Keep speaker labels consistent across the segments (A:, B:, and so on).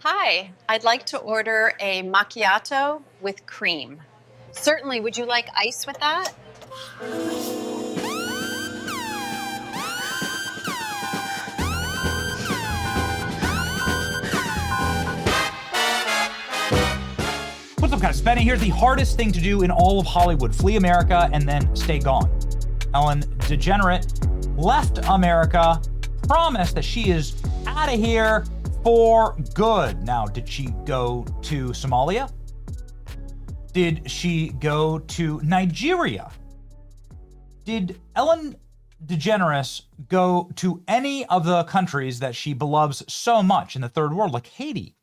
A: Hi, I'd like to order a macchiato with cream. Certainly, would you like ice with that?
B: What's up, guys? Benny here. The hardest thing to do in all of Hollywood: flee America and then stay gone. Ellen DeGeneres left America, promised that she is out of here for good. Now, did she go to Somalia? Did she go to Nigeria? Did Ellen DeGeneres go to any of the countries that she loves so much in the third world, like Haiti?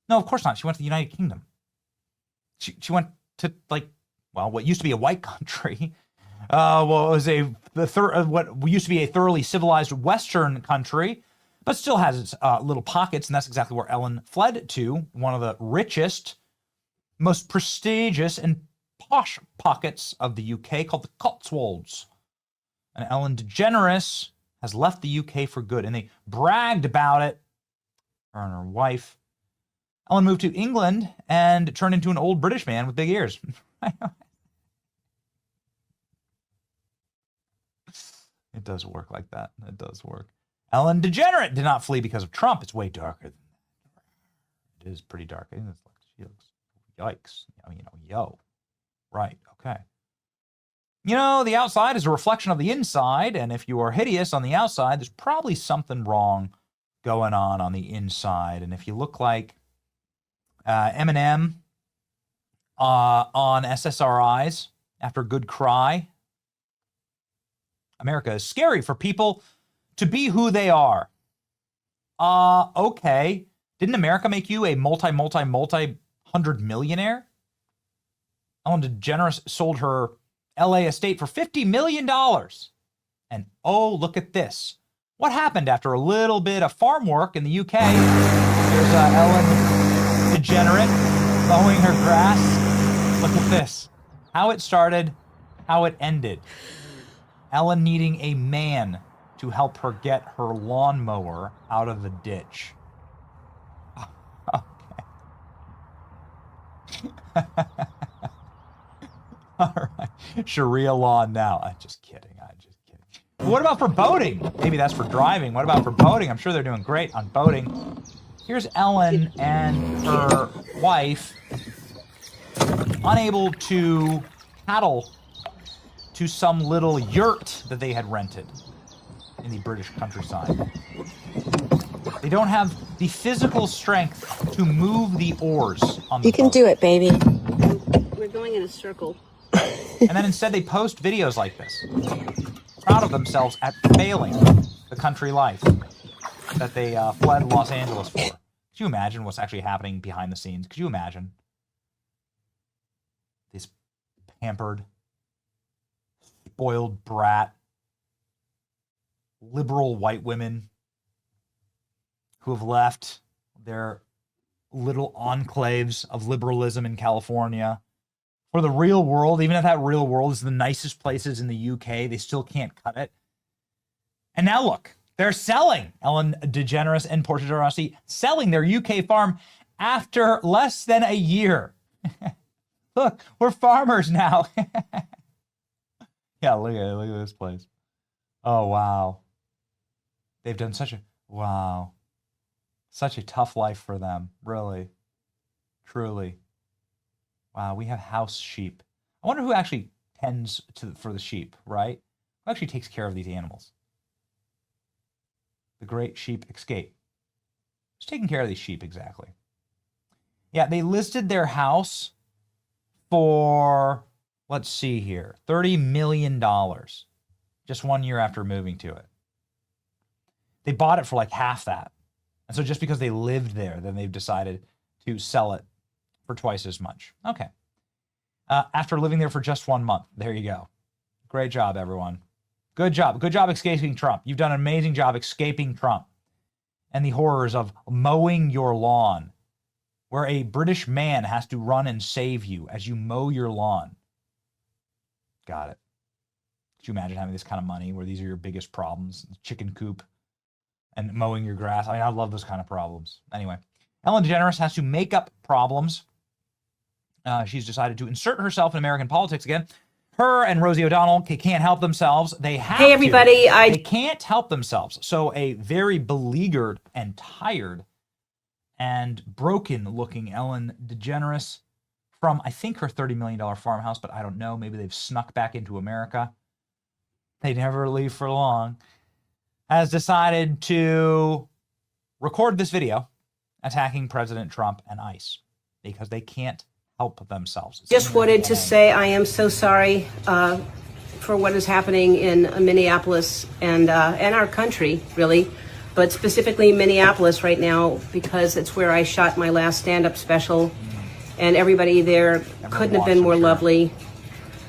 B: No, of course not. She went to the United Kingdom. She went to, what used to be a white country. What used to be a thoroughly civilized Western country, but still has its little pockets, and that's exactly where Ellen fled to, one of the richest, most prestigious, and posh pockets of the UK, called the Cotswolds. And Ellen DeGeneres has left the UK for good, and they bragged about it, her and her wife. Ellen moved to England and turned into an old British man with big ears. It does work like that. It does work. Ellen DeGeneres did not flee because of Trump. It's way darker than that. It is pretty dark. She looks, yikes. Yo. Right, okay. The outside is a reflection of the inside, and if you are hideous on the outside, there's probably something wrong going on the inside. And if you look like Eminem on SSRIs after a good cry, America is scary for people to be who they are. Okay. Didn't America make you a multi-hundred millionaire? Ellen DeGeneres sold her LA estate for $50 million. And oh, look at this. What happened after a little bit of farm work in the UK? There's Ellen DeGeneres mowing her grass. Look at this. How it started, how it ended. Ellen needing a man to help her get her lawnmower out of the ditch. Okay. All right. Sharia law now. I'm just kidding. What about for boating? Maybe that's for driving. What about for boating? I'm sure they're doing great on boating. Here's Ellen and her wife unable to paddle to some little yurt that they had rented in the British countryside. They don't have the physical strength to move the oars on the boat.
C: You can do it, baby.
A: We're going in a circle.
B: And then instead they post videos like this, proud of themselves at failing the country life that they fled Los Angeles for. Could you imagine what's actually happening behind the scenes? Could you imagine? This pampered, spoiled brat, liberal white women who have left their little enclaves of liberalism in California for the real world. Even if that real world is the nicest places in the UK, they still can't cut it. And now look, they're selling. Ellen DeGeneres and Portia de Rossi selling their UK farm after less than a year. Look, we're farmers now. Yeah, look at this place. Oh, wow. They've done such a tough life for them, really, truly. Wow, we have house sheep. I wonder who actually tends for the sheep, right? Who actually takes care of these animals? The great sheep escape. Who's taking care of these sheep exactly? Yeah, they listed their house for, let's see here, $30 million just 1 year after moving to it. They bought it for like half that. And so just because they lived there, then they've decided to sell it for twice as much. Okay. After living there for just 1 month. There you go. Great job, everyone. Good job. Good job escaping Trump. You've done an amazing job escaping Trump and the horrors of mowing your lawn, where a British man has to run and save you as you mow your lawn. Got it. Could you imagine having this kind of money where these are your biggest problems? Chicken coop and mowing your grass. I love those kind of problems. Anyway, Ellen DeGeneres has to make up problems. She's decided to insert herself in American politics again. Her and Rosie O'Donnell can't help themselves. They have
C: Hey, everybody.
B: They can't help themselves. So a very beleaguered and tired and broken-looking Ellen DeGeneres from, I think, her $30 million farmhouse, but I don't know. Maybe they've snuck back into America. They never leave for long. Has decided to record this video attacking President Trump and ICE because they can't help themselves.
C: Just wanted to say I am so sorry for what is happening in Minneapolis and our country, really, but specifically Minneapolis right now because it's where I shot my last stand-up special, and everybody there couldn't have been more lovely.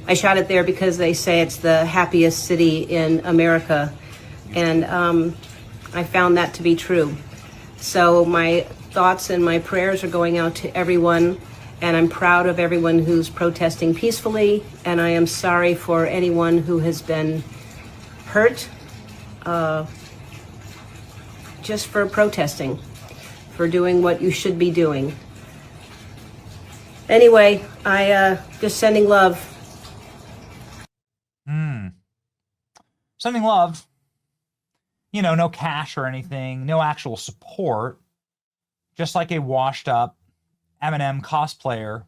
C: I shot it there because they say it's the happiest city in America, and I found that to be true. So my thoughts and my prayers are going out to everyone, and I'm proud of everyone who's protesting peacefully, and I am sorry for anyone who has been hurt just for protesting, for doing what you should be doing. Anyway, I just sending love.
B: Sending love. You know, no cash or anything, no actual support. Just like a washed up Eminem cosplayer.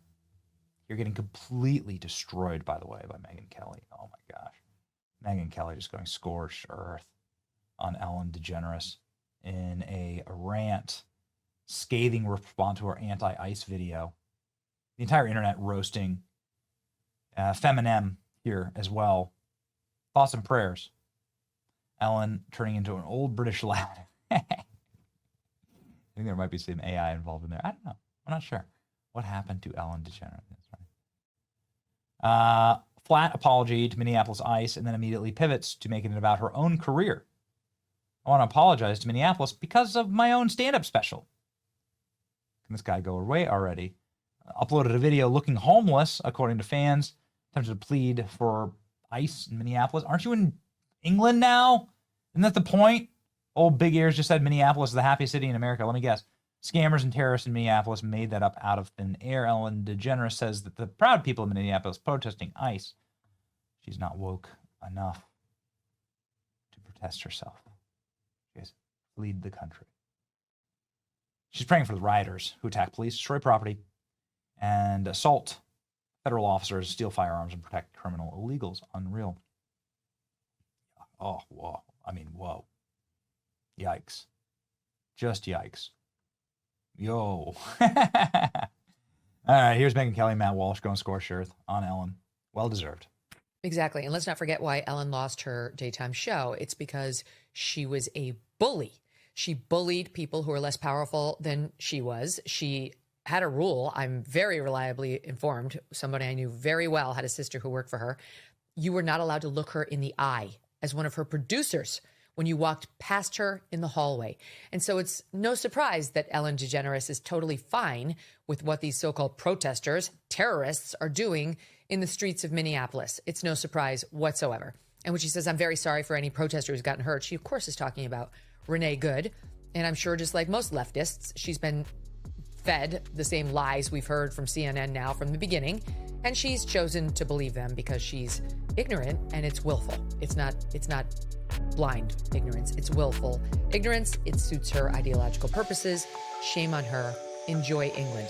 B: You're getting completely destroyed, by the way, by Megyn Kelly. Oh my gosh. Megyn Kelly just going scorched earth on Ellen DeGeneres in a rant, scathing response to her anti-ICE video. The entire internet roasting Feminem here as well. Thoughts and prayers. Ellen turning into an old British lad. I think there might be some AI involved in there. I don't know. I'm not sure. What happened to Ellen DeGeneres? Flat apology to Minneapolis ICE, and then immediately pivots to making it about her own career. I want to apologize to Minneapolis because of my own stand-up special. Can this guy go away already? Uploaded a video looking homeless, according to fans. Attempted to plead for ICE in Minneapolis. Aren't you in England now? Isn't that the point? Old Big Ears just said Minneapolis is the happiest city in America. Let me guess. Scammers and terrorists in Minneapolis made that up out of thin air. Ellen DeGeneres says that the proud people in Minneapolis protesting ICE. She's not woke enough to protest herself. She has fled the country. She's praying for the rioters who attack police, destroy property, and assault federal officers, steal firearms, and protect criminal illegals. Unreal. Oh, whoa. I mean, whoa. Yikes. Just yikes. Yo. All right, here's Megyn Kelly, Matt Walsh going scorched earth on Ellen. Well deserved.
D: Exactly. And let's not forget why Ellen lost her daytime show. It's because she was a bully. She bullied people who were less powerful than she was. She had a rule. I'm very reliably informed. Somebody I knew very well had a sister who worked for her. You were not allowed to look her in the eye as one of her producers when you walked past her in the hallway. And so it's no surprise that Ellen DeGeneres is totally fine with what these so-called protesters, terrorists, are doing in the streets of Minneapolis. It's no surprise whatsoever. And when she says, I'm very sorry for any protester who's gotten hurt, she, of course, is talking about Renee Good. And I'm sure just like most leftists, she's been fed the same lies we've heard from CNN now from the beginning. And she's chosen to believe them because she's ignorant and it's willful. It's not blind ignorance. It's willful ignorance. It suits her ideological purposes. Shame on her. Enjoy England.